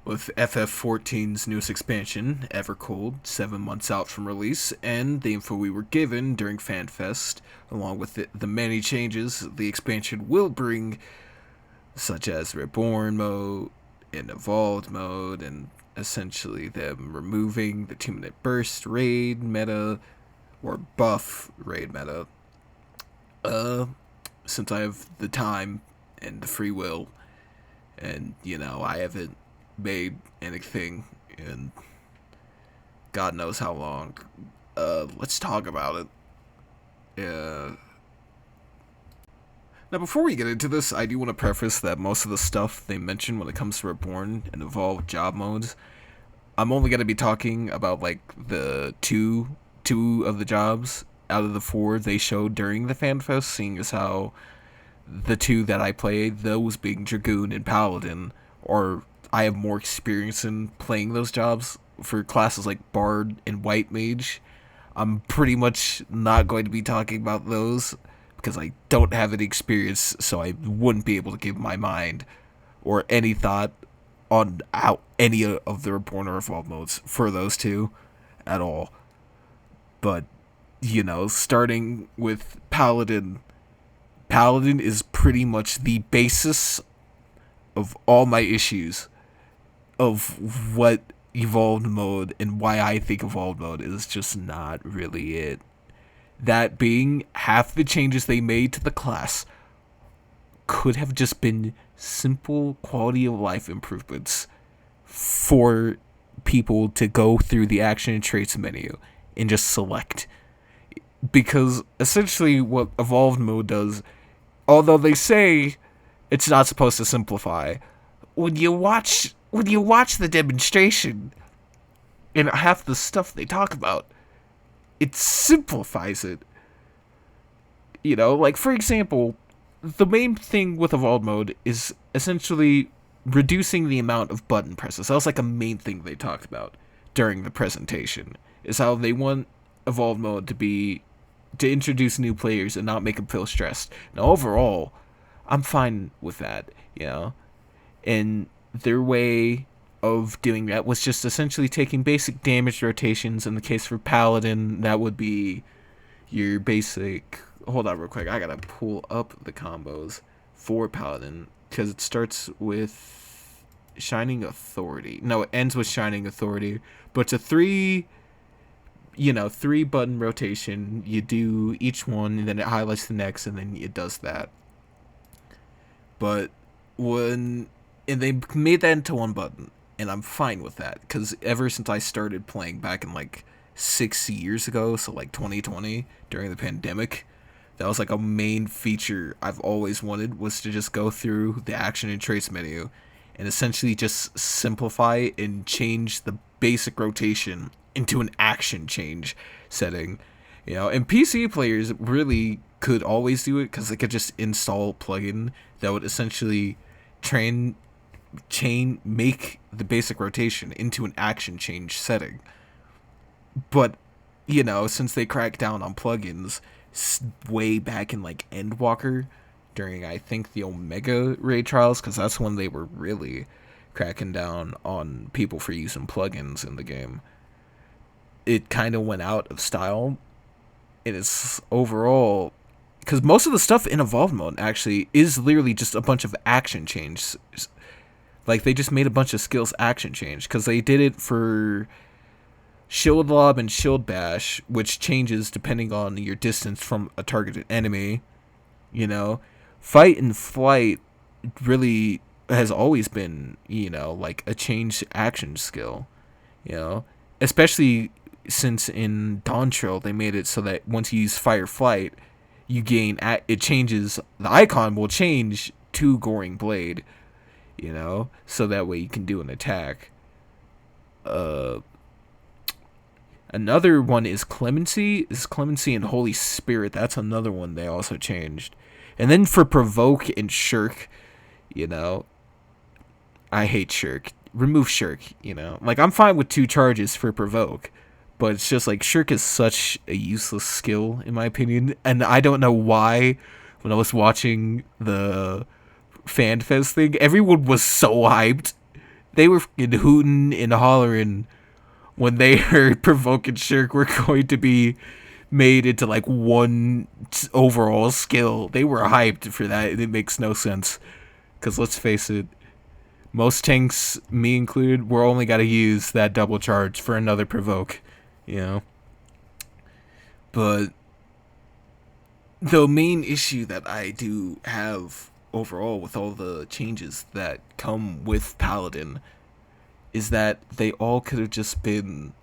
with FF14's newest expansion, Evercold, 7 months out from release, and the info we were given during FanFest, along with the many changes the expansion will bring, such as reborn mode and evolved mode, and essentially them removing the 2-minute burst raid meta, or buff raid meta. Since I have the time and the free will, and I haven't made anything in God knows how long. Let's talk about it. Now, before we get into this, I do want to preface that most of the stuff they mention when it comes to Reborn and evolved job modes, I'm only going to be talking about like the two of the jobs out of the 4 they showed during the FanFest, seeing as how the 2 that I played, those being Dragoon and Paladin, or I have more experience in playing those jobs. For classes like Bard and White Mage, I'm pretty much not going to be talking about those because I don't have any experience, so I wouldn't be able to give my mind or any thought on how any of the Reborn or Evolved modes for those 2 at all. But, starting with Paladin, Paladin is pretty much the basis of all my issues of what evolved mode and why I think evolved mode is just not really it. That being, half the changes they made to the class could have just been simple quality of life improvements for people to go through the action and traits menu and just select. Because essentially what evolved mode does, although they say it's not supposed to simplify, when you watch the demonstration and half the stuff they talk about, it simplifies it. Like for example, the main thing with evolved mode is essentially reducing the amount of button presses. That was like a main thing they talked about during the presentation. Is how they want evolved mode to introduce new players and not make them feel stressed. Now overall, I'm fine with that, And their way of doing that was just essentially taking basic damage rotations. In the case for Paladin, that would be your basic... Hold on real quick, I gotta pull up the combos for Paladin, because it starts with Shining Authority. No, it ends with Shining Authority, but it's a 3 button rotation. You do each one, and then it highlights the next, and then it does that. But and they made that into 1 button, and I'm fine with that, because ever since I started playing back in like 6 years ago, so like 2020, during the pandemic, that was like a main feature I've always wanted, was to just go through the action and traits menu and essentially just simplify and change the basic rotation into an action change setting. And PC players really could always do it because they could just install a plugin that would essentially make the basic rotation into an action change setting. But, since they cracked down on plugins way back in like Endwalker, during I think the Omega raid trials, because that's when they were really cracking down on people for using plugins in the game, it kind of went out of style. And it's overall, because most of the stuff in evolved mode actually is literally just a bunch of action change. Like they just made a bunch of skills action change, because they did it for Shield Lob and Shield Bash, which changes depending on your distance from a targeted enemy. Fight and Flight really has always been, like a changed action skill. Especially since in Dawn Trail they made it so that once you use Fire Flight, you gain it changes, the icon will change to Goring Blade, so that way you can do an attack. Another one is Clemency and Holy Spirit. That's another one they also changed. And then for Provoke and Shirk, I hate Shirk. Remove Shirk, Like, I'm fine with 2 charges for Provoke, but it's just like Shirk is such a useless skill, in my opinion. And I don't know why, when I was watching the FanFest thing, everyone was so hyped They were fucking hooting and hollering when they heard Provoke and Shirk were going to be made into like one overall skill. They were hyped for that. It makes no sense. Because let's face it, most tanks, me included, we're only got to use that double charge for another Provoke. You know? But the main issue that I do have overall with all the changes that come with Paladin is that they all could have just been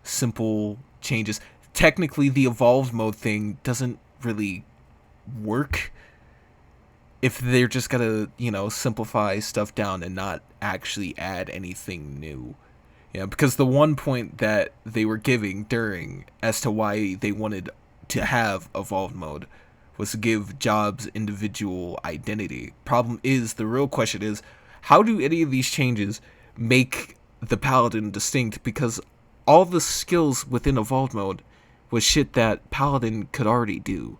simple changes. Technically, the evolved mode thing doesn't really work if they're just gonna, simplify stuff down and not actually add anything new. Because the one point that they were giving during as to why they wanted to have evolved mode was to give jobs individual identity. Problem is, the real question is, how do any of these changes make the Paladin distinct? Because all the skills within evolved mode was shit that Paladin could already do.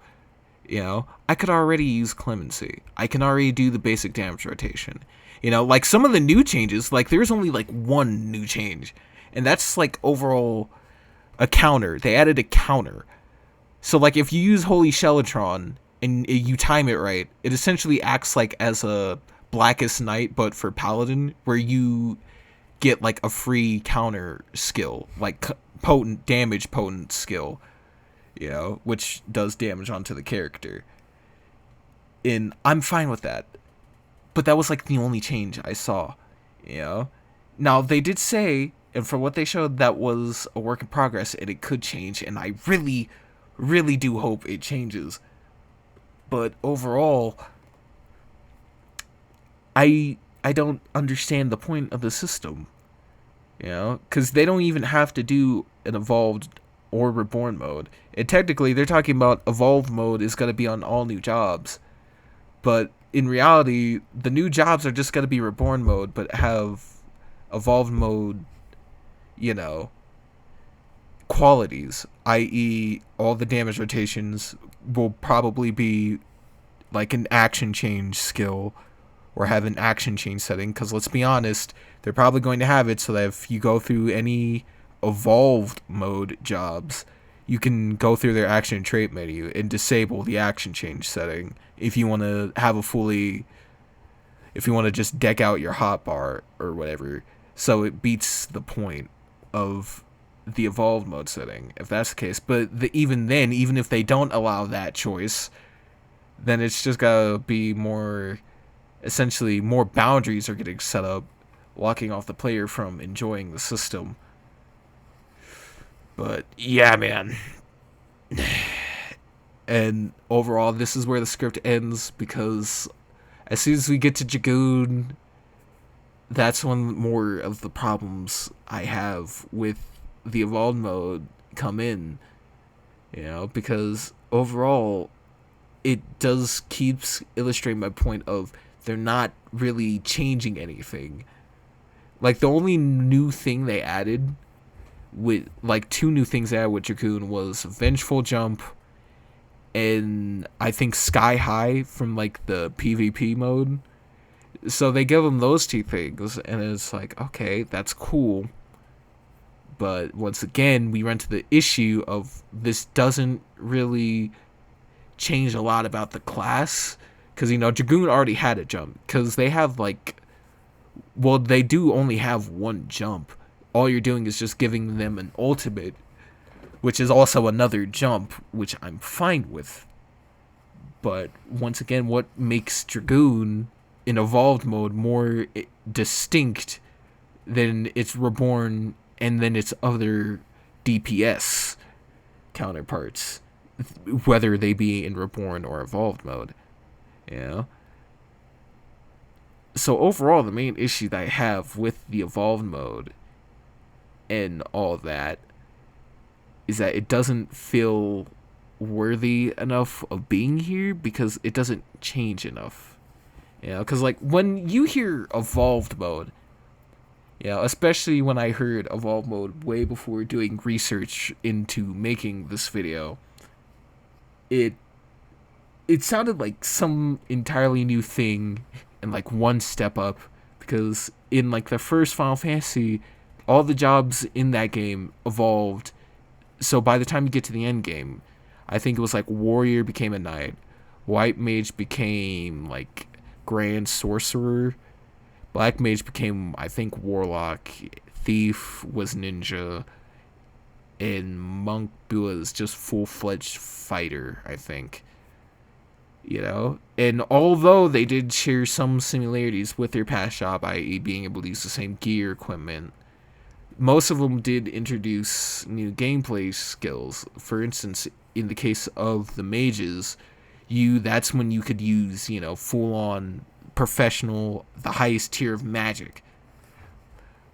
I could already use Clemency. I can already do the basic damage rotation. Like some of the new changes, like there's only like one new change, and that's like overall a counter. They added a counter. So like if you use Holy Shellatron and you time it right, it essentially acts like as a Blackest Night, but for Paladin, where you get like a free counter skill, like potent skill, which does damage onto the character. And I'm fine with that. But that was like the only change I saw, Now, they did say, and for what they showed, that was a work in progress, and it could change, and I really, really do hope it changes. But overall, I don't understand the point of the system, because they don't even have to do an evolved or reborn mode. And technically, they're talking about evolved mode is going to be on all new jobs, but in reality, the new jobs are just going to be reborn mode, but have evolved mode, qualities, i.e., all the damage rotations will probably be like an action change skill or have an action change setting, because let's be honest, they're probably going to have it so that if you go through any evolved mode jobs, you can go through their action trait menu and disable the action change setting if you want to have if you want to just deck out your hotbar or whatever, so it beats the point of the evolved mode setting, if that's the case. But even then, even if they don't allow that choice, then it's just gotta be essentially more boundaries are getting set up, locking off the player from enjoying the system. But yeah, man. And overall, this is where the script ends, because as soon as we get to Dragoon, that's when more of the problems I have with the evolved mode come in. Because overall, it does keeps illustrating my point of they're not really changing anything. Like, the only new thing they added with, like, two new things they added with Dragoon was Vengeful Jump and I think Sky High from, like, the PvP mode. So they give them those two things, and it's like, okay, that's cool. But once again, we run to the issue of this doesn't really change a lot about the class. Because, Dragoon already had a jump. Because they have, they do only have one jump. All you're doing is just giving them an ultimate, which is also another jump, which I'm fine with. But once again, what makes Dragoon in evolved mode more distinct than its reborn and then its other DPS counterparts, whether they be in reborn or evolved mode? So overall, the main issue that I have with the evolved mode and all that is that it doesn't feel worthy enough of being here, because it doesn't change enough. Because when you hear evolved mode, especially when I heard evolved mode way before doing research into making this video, it sounded like some entirely new thing and like one step up, because in like the first Final Fantasy, all the jobs in that game evolved. So by the time you get to the end game, I think it was like warrior became a knight, white mage became like grand sorcerer, black mage became I think warlock, thief was ninja, and monk was just full-fledged fighter, I think. And although they did share some similarities with their past job, i.e. being able to use the same gear equipment, most of them did introduce new gameplay skills. For instance, in the case of the mages, that's when you could use, full on professional, the highest tier of magic.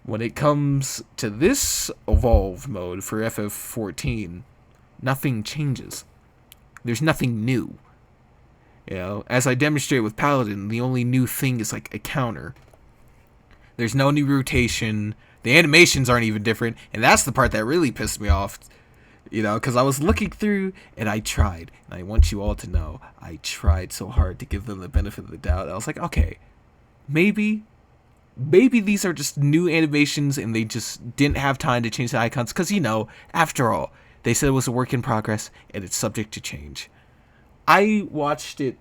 When it comes to this evolved mode for FF14, nothing changes. There's nothing new. As I demonstrated with Paladin, the only new thing is like a counter. There's no new rotation. The animations aren't even different, and that's the part that really pissed me off. Because I was looking through, and I tried. And I want you all to know, I tried so hard to give them the benefit of the doubt. I was like, okay, maybe these are just new animations, and they just didn't have time to change the icons. Because, after all, they said it was a work in progress, and it's subject to change. I watched the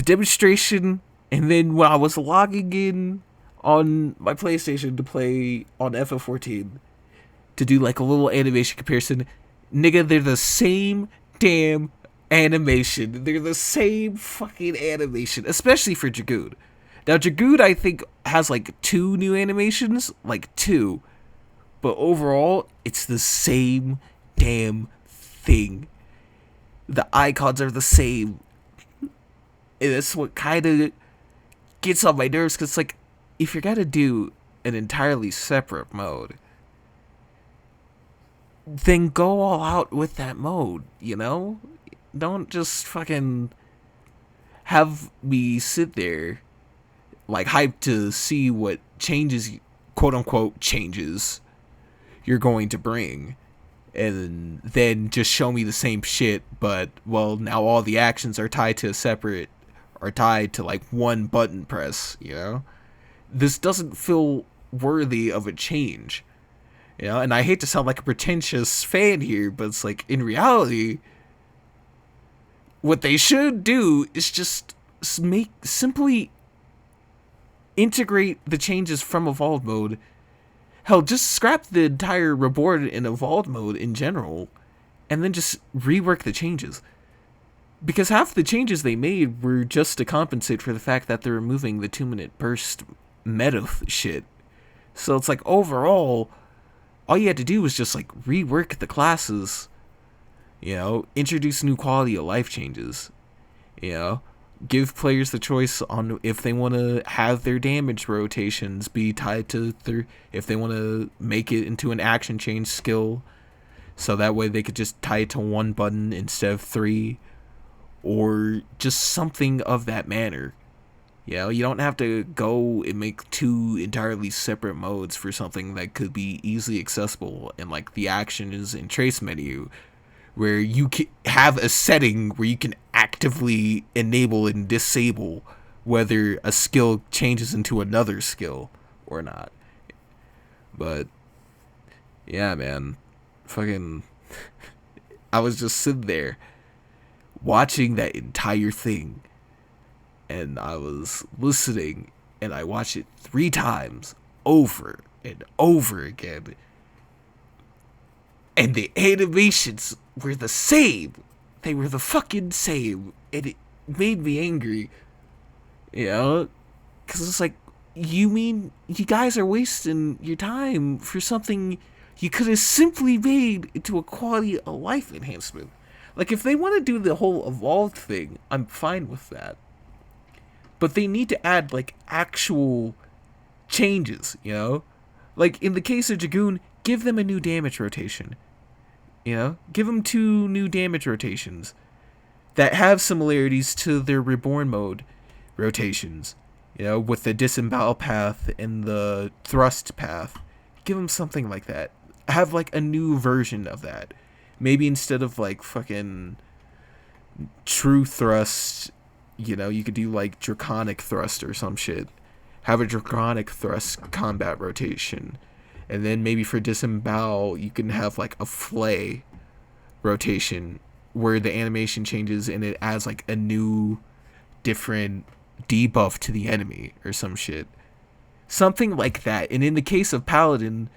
demonstration, and then when I was logging in on my PlayStation to play on FF14 to do like a little animation comparison, nigga, they're the same damn animation. They're the same fucking animation, especially for Dragoon. Now, Dragoon, I think, has like 2 new animations, like 2, but overall, it's the same damn thing. The icons are the same. And that's what kind of gets on my nerves, because, like, if you're gonna do an entirely separate mode, then go all out with that mode, Don't just fucking have me sit there, like, hyped to see what changes, quote-unquote changes, you're going to bring. And then just show me the same shit, but, well, now all the actions are tied to like one button press, This doesn't feel worthy of a change, and I hate to sound like a pretentious fan here, but it's like, in reality, what they should do is just simply integrate the changes from Evolved mode. Hell, just scrap the entire Reborn and Evolved mode in general, and then just rework the changes. Because half the changes they made were just to compensate for the fact that they're removing the 2-minute burst meta shit. So it's like, overall, all you had to do was just like rework the classes, introduce new quality of life changes, give players the choice on if they want to have their damage rotations be tied to if they want to make it into an action change skill, so that way they could just tie it to 1 button instead of 3, or just something of that manner. You don't have to go and make 2 entirely separate modes for something that could be easily accessible in like the actions and trace menu, where you can have a setting where you can actively enable and disable whether a skill changes into another skill or not. But yeah, man, fucking I was just sitting there watching that entire thing, and I was listening, and I watched it 3 times over and over again, and the animations were the same. They were the fucking same, and it made me angry, because it's like, you mean you guys are wasting your time for something you could have simply made into a quality of life enhancement? Like, if they want to do the whole evolved thing, I'm fine with that. But they need to add, like, actual changes, Like, in the case of Dragoon, give them a new damage rotation. Give them 2 new damage rotations that have similarities to their Reborn mode rotations. With the disembowel path and the thrust path. Give them something like that. Have, like, a new version of that. Maybe instead of, like, fucking true thrust You know, you could do like draconic thrust or some shit. Have a draconic thrust combat rotation. And then maybe for disembowel, you can have like a flay rotation where the animation changes and it adds like a new different debuff to the enemy or some shit. Something like that. And in the case of Paladin,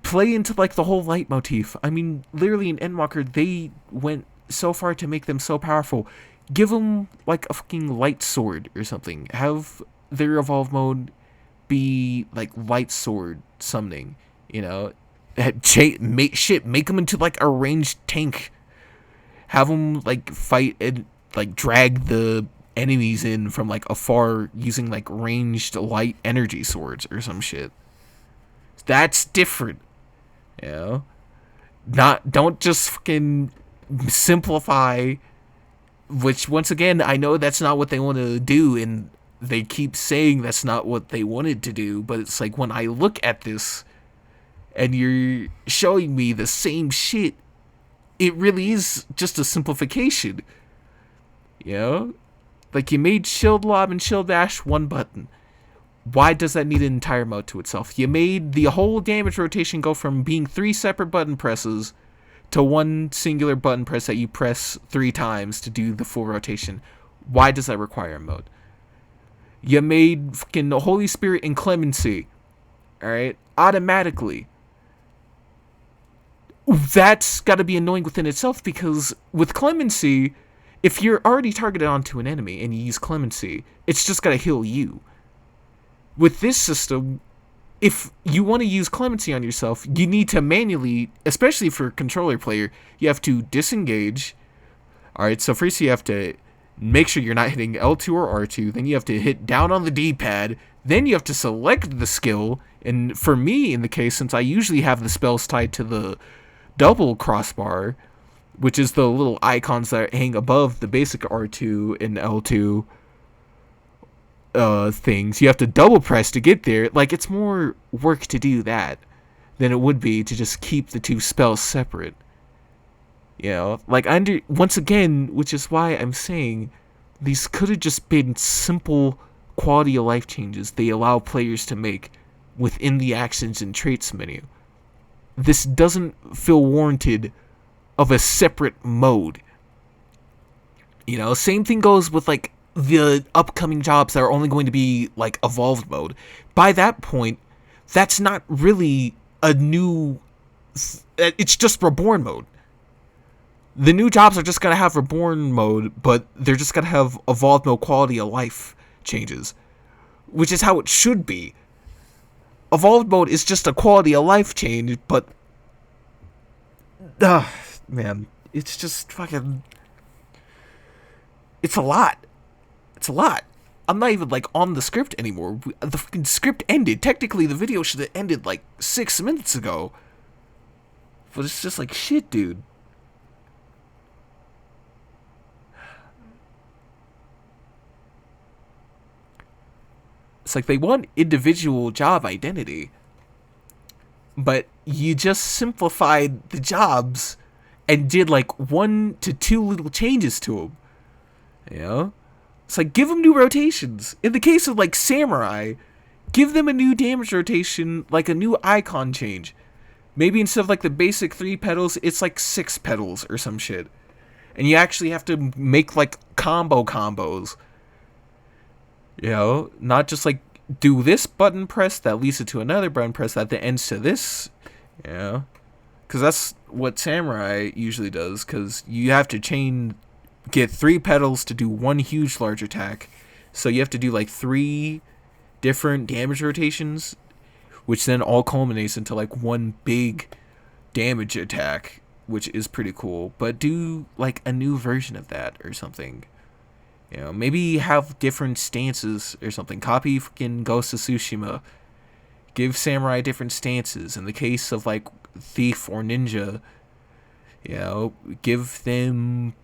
play into like the whole leitmotif. I mean, literally in Endwalker, they went so far to make them so powerful. Give them like a fucking light sword or something. Have their evolve mode be like light sword summoning. You know, make them into like a ranged tank. Have them like fight and like drag the enemies in from like afar using like ranged light energy swords or some shit. That's different. You know? Don't just fucking simplify, which once again I know that's not what they want to do, and they keep saying that's not what they wanted to do, but it's like when I look at this and you're showing me the same shit, it really is just a simplification. You know? Like, you made shield lob and shield dash one button. Why does that need an entire mode to itself? You made the whole damage rotation go from being 3 separate button presses to one singular button press that you press 3 times to do the full rotation. Why does that require a mode? You made fucking Holy Spirit and Clemency, alright, automatically. That's gotta be annoying within itself, because with Clemency, if you're already targeted onto an enemy and you use Clemency, it's just gotta heal you. With this system, if you want to use Clemency on yourself, you need to manually, especially for controller player, you have to disengage. Alright, so first you have to make sure you're not hitting L2 or R2, then you have to hit down on the D-pad, then you have to select the skill, and for me, in the case, since I usually have the spells tied to the double crossbar, which is the little icons that hang above the basic R2 and L2 things, you have to double press to get there. Like, it's more work to do that than it would be to just keep the two spells separate. You know, like, once again, which is why I'm saying these could have just been simple quality of life changes they allow players to make within the actions and traits menu. This doesn't feel warranted of a separate mode. You know, same thing goes with like the upcoming jobs that are only going to be like evolved mode. By that point, that's not really a new, it's just reborn mode. The new jobs are just gonna have reborn mode, but they're just gonna have evolved mode quality of life changes, which is how it should be. Evolved mode is just a quality of life change, but man, it's just fucking, it's a lot. It's a lot. I'm not even like on the script anymore. The fucking script ended. Technically, the video should have ended like 6 minutes ago. But it's just like, shit, dude. It's like they want individual job identity, but you just simplified the jobs and did like 1 to 2 little changes to them. You know? It's like, give them new rotations. In the case of like Samurai, give them a new damage rotation, like a new icon change. Maybe instead of like the basic 3 petals, it's like 6 petals or some shit. And you actually have to make like combos. You know, not just like do this button press that leads it to another button press that then ends to this. You know, because that's what Samurai usually does. Because you have to get 3 petals to do 1 huge large attack. So you have to do like 3 different damage rotations, which then all culminates into like 1 big damage attack, which is pretty cool. But do like a new version of that or something. You know, maybe have different stances or something. Copy fucking Ghost of Tsushima. Give Samurai different stances. In the case of like Thief or Ninja, you know, give them,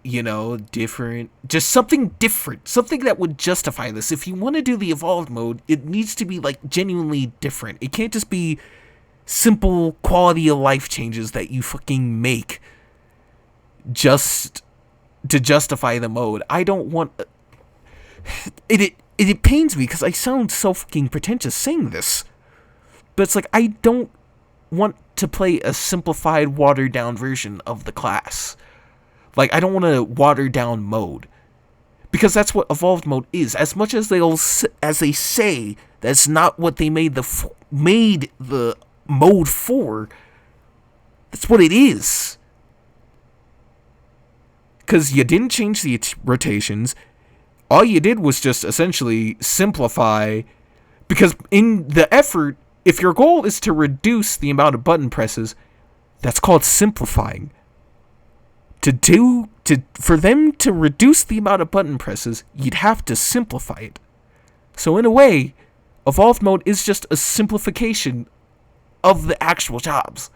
you know, different, just something different. Something that would justify this. If you want to do the evolved mode, it needs to be like genuinely different. It can't just be simple quality of life changes that you fucking make just to justify the mode. I don't want it pains me because I sound so fucking pretentious saying this. But it's like, I don't want to play a simplified, watered down version of the class. Like, I don't want a watered down mode. Because that's what evolved mode is. As much as they say that's not what they made the mode for, that's what it is. Because you didn't change the rotations. All you did was just essentially simplify. Because in the effort, if your goal is to reduce the amount of button presses, that's called simplifying. For them to reduce the amount of button presses, you'd have to simplify it. So in a way, evolved mode is just a simplification of the actual jobs.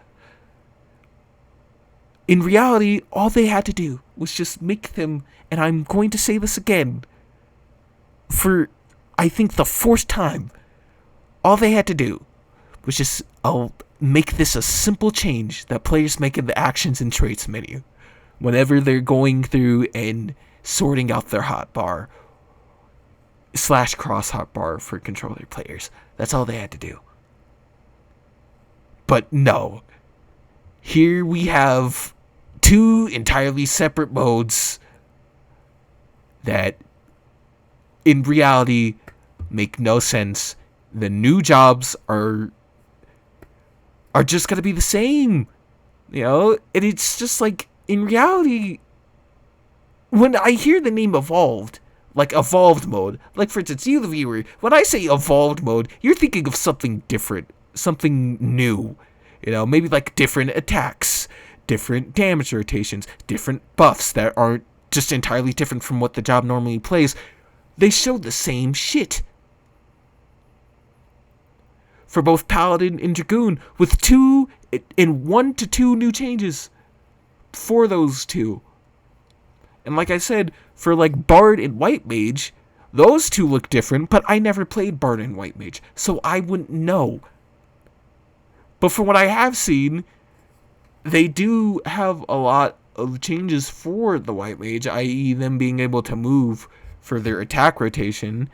In reality, all they had to do was just make them, and I'm going to say this again, for I think the fourth time, all they had to do was just make this a simple change that players make in the actions and traits menu whenever they're going through and sorting out their hotbar / cross hotbar for controller players. That's all they had to do. But no. Here we have two entirely separate modes that in reality make no sense. The new jobs are just gonna be the same. And it's just like, in reality, when I hear the name evolved, like evolved mode, like for instance, you the viewer, when I say evolved mode, you're thinking of something different, something new. Maybe like different attacks, different damage rotations, different buffs that aren't just entirely different from what the job normally plays. They show the same shit. For both Paladin and Dragoon, with 1 to 2 new changes for those two. And like I said, for like Bard and White Mage, those two look different, but I never played Bard and White Mage, so I wouldn't know. But from what I have seen, they do have a lot of changes for the White Mage, i.e. them being able to move for their attack rotation,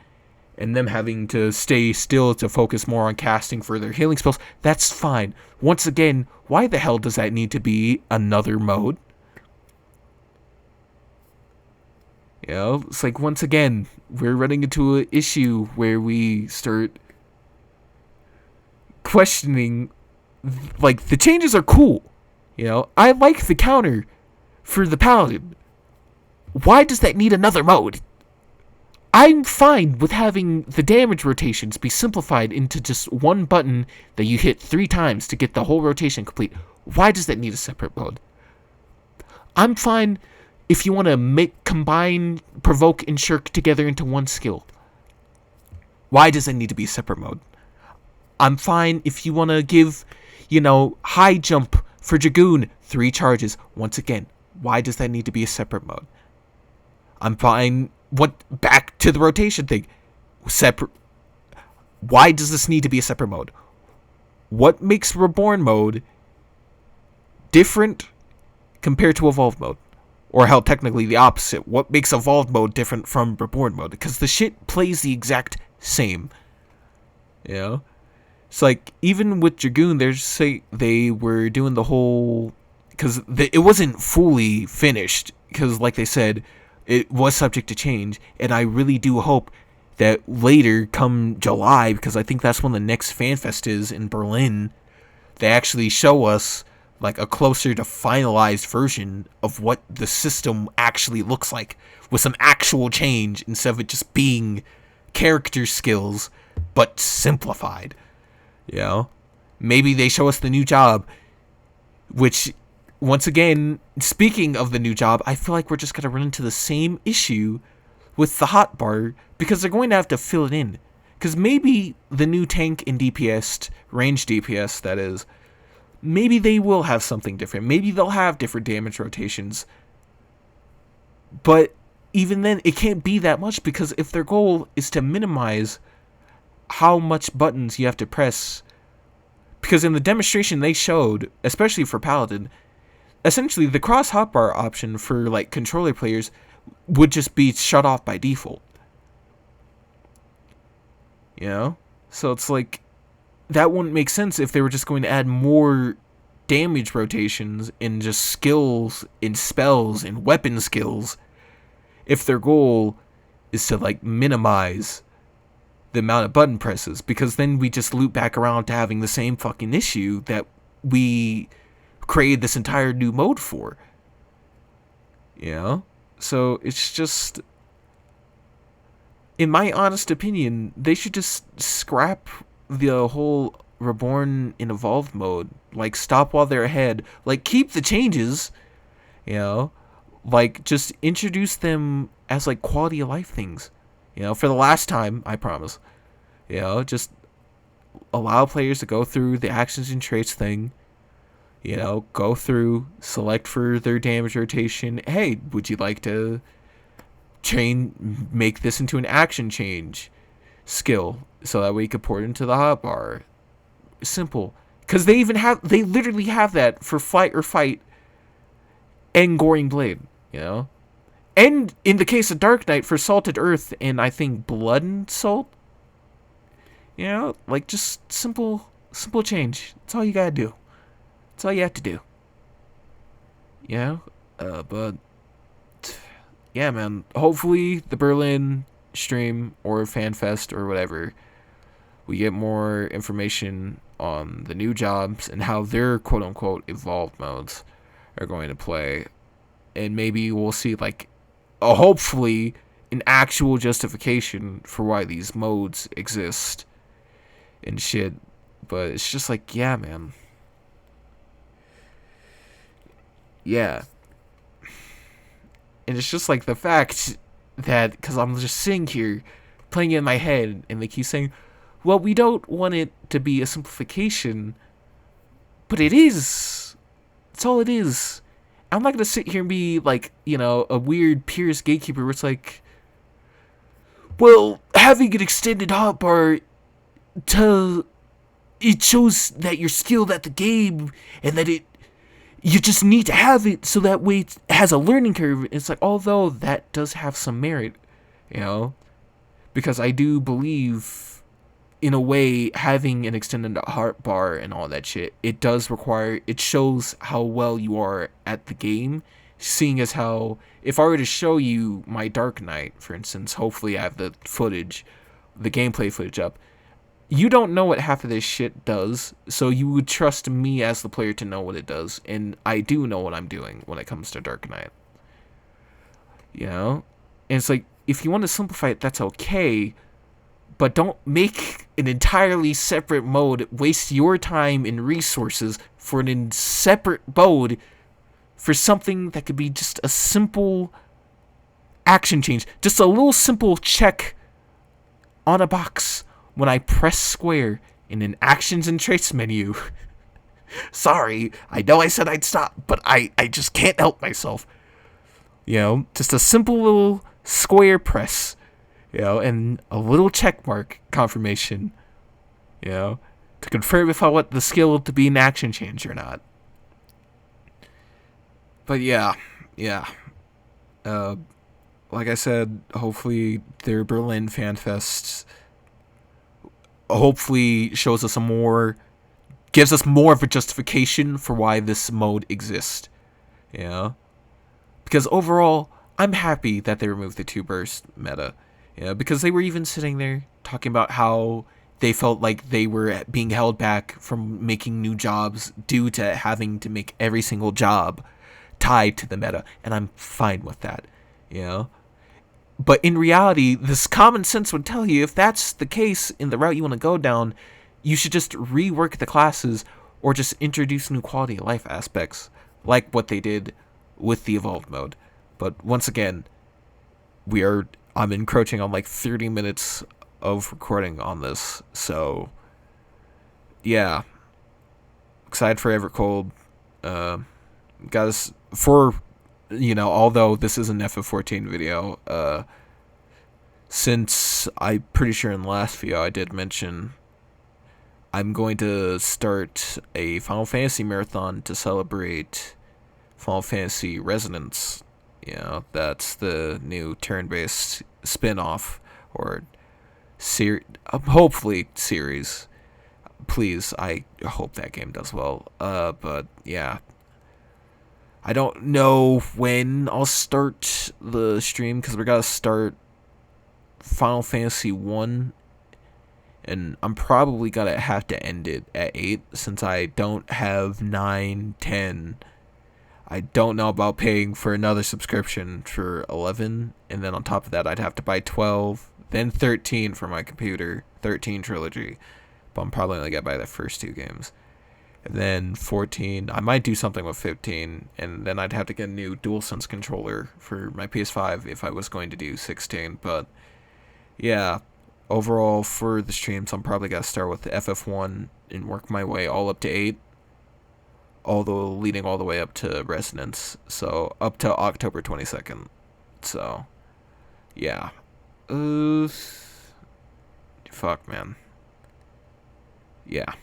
and them having to stay still to focus more on casting for their healing spells. That's fine. Once again, why the hell does that need to be another mode? It's like, once again, we're running into an issue where we start questioning, like, the changes are cool. I like the counter for the Paladin. Why does that need another mode? I'm fine with having the damage rotations be simplified into just one button that you hit 3 times to get the whole rotation complete. Why does that need a separate mode? I'm fine if you want to combine, provoke, and shirk together into one skill. Why does that need to be a separate mode? I'm fine if you want to give, high jump for Dragoon 3 charges. Once again, why does that need to be a separate mode? I'm fine. Back to the rotation thing. Separate. Why does this need to be a separate mode? What makes reborn mode different compared to evolved mode? Or hell, technically the opposite. What makes evolved mode different from reborn mode? Because the shit plays the exact same. It's like, even with Dragoon, they were doing the whole... Because it wasn't fully finished. Because, like they said, it was subject to change, and I really do hope that later, come July, because I think that's when the next FanFest is in Berlin, they actually show us like a closer to finalized version of what the system actually looks like, with some actual change instead of it just being character skills, but simplified. Maybe they show us the new job, which... Once again, speaking of the new job, I feel like we're just going to run into the same issue with the hotbar, because they're going to have to fill it in. Because maybe the new tank and DPS, range DPS that is, maybe they will have something different. Maybe they'll have different damage rotations. But even then, it can't be that much, because if their goal is to minimize how much buttons you have to press... Because in the demonstration they showed, especially for Paladin, essentially the cross hotbar option for like controller players would just be shut off by default. You know? So it's like, that wouldn't make sense if they were just going to add more damage rotations and just skills and spells and weapon skills if their goal is to like minimize the amount of button presses, because then we just loop back around to having the same fucking issue that we created this entire new mode for. You know? So it's just, in my honest opinion, they should just scrap the whole reborn and evolved mode. Like, stop while they're ahead. Like, keep the changes, you know? Like, just introduce them as, like, quality of life things. You know, for the last time, I promise. You know, just allow players to go through the actions and traits thing. You know, go through, select for their damage rotation. Hey, would you like to make this into an action change skill so that way you could port it into the hotbar? Simple. Because they literally have that for flight or fight and goring blade, you know? And in the case of Dark Knight, for Salted Earth and I think Blood and Salt. You know, like just simple change. That's all you gotta do. That's all you have to do. You know? But yeah, man. Hopefully the Berlin stream or FanFest or whatever, we get more information on the new jobs and how their quote-unquote evolved modes are going to play. And maybe we'll see, like, hopefully an actual justification for why these modes exist and shit. But it's just like, yeah, man. Yeah. And it's just like the fact that, because I'm just sitting here playing it in my head, and they keep saying, well, we don't want it to be a simplification, but it is. That's all it is. I'm not going to sit here and be like, you know, a weird Pierce gatekeeper where it's like, well, having an extended hotbar, it shows that you're skilled at the game and that you just need to have it so that way it has a learning curve. It's like, although that does have some merit, you know, because I do believe, in a way, having an extended hotbar and all that shit, it shows how well you are at the game, seeing as how, if I were to show you my Dark Knight, for instance, hopefully I have the gameplay footage up, you don't know what half of this shit does, so you would trust me as the player to know what it does, and I do know what I'm doing when it comes to Dark Knight. You know? And it's like, if you want to simplify it, that's okay, but don't make an entirely separate mode, waste your time and resources for a separate mode for something that could be just a simple action change. Just a little simple check on a box when I press square in an actions and traits menu. Sorry, I know I said I'd stop, but I just can't help myself. You know, just a simple little square press. You know, and a little check mark confirmation, you know, to confirm if I want the skill to be an action change or not. But yeah. Like I said, hopefully their Berlin Fan Fest hopefully shows us gives us more of a justification for why this mode exists. You know? Because overall, I'm happy that they removed the 2-burst meta. Yeah, because they were even sitting there talking about how they felt like they were being held back from making new jobs due to having to make every single job tied to the meta, and I'm fine with that, you know? But in reality, this common sense would tell you, if that's the case in the route you want to go down, you should just rework the classes or just introduce new quality of life aspects, like what they did with the evolved mode. But once again, I'm encroaching on like 30 minutes of recording on this, so yeah. Excited for Evercold. Guys, for, you know, although this is an FF14 video, since I'm pretty sure in the last video I did mention I'm going to start a Final Fantasy marathon to celebrate Final Fantasy Resonance. You know, that's the new turn-based spin-off or hopefully series. Please, I hope that game does well. But yeah, I don't know when I'll start the stream because we gotta start Final Fantasy 1, and I'm probably gonna have to end it at 8 since I don't have 9, 10. I don't know about paying for another subscription for 11, and then on top of that, I'd have to buy 12, then 13 for my computer, 13 trilogy. But I'm probably only gonna buy the first two games. And then 14, I might do something with 15, and then I'd have to get a new DualSense controller for my PS5 if I was going to do 16. But yeah, overall for the streams, I'm probably gonna start with the FF1 and work my way all up to 8, although leading all the way up to Resonance, so up to October 22nd. So yeah, fuck man, yeah.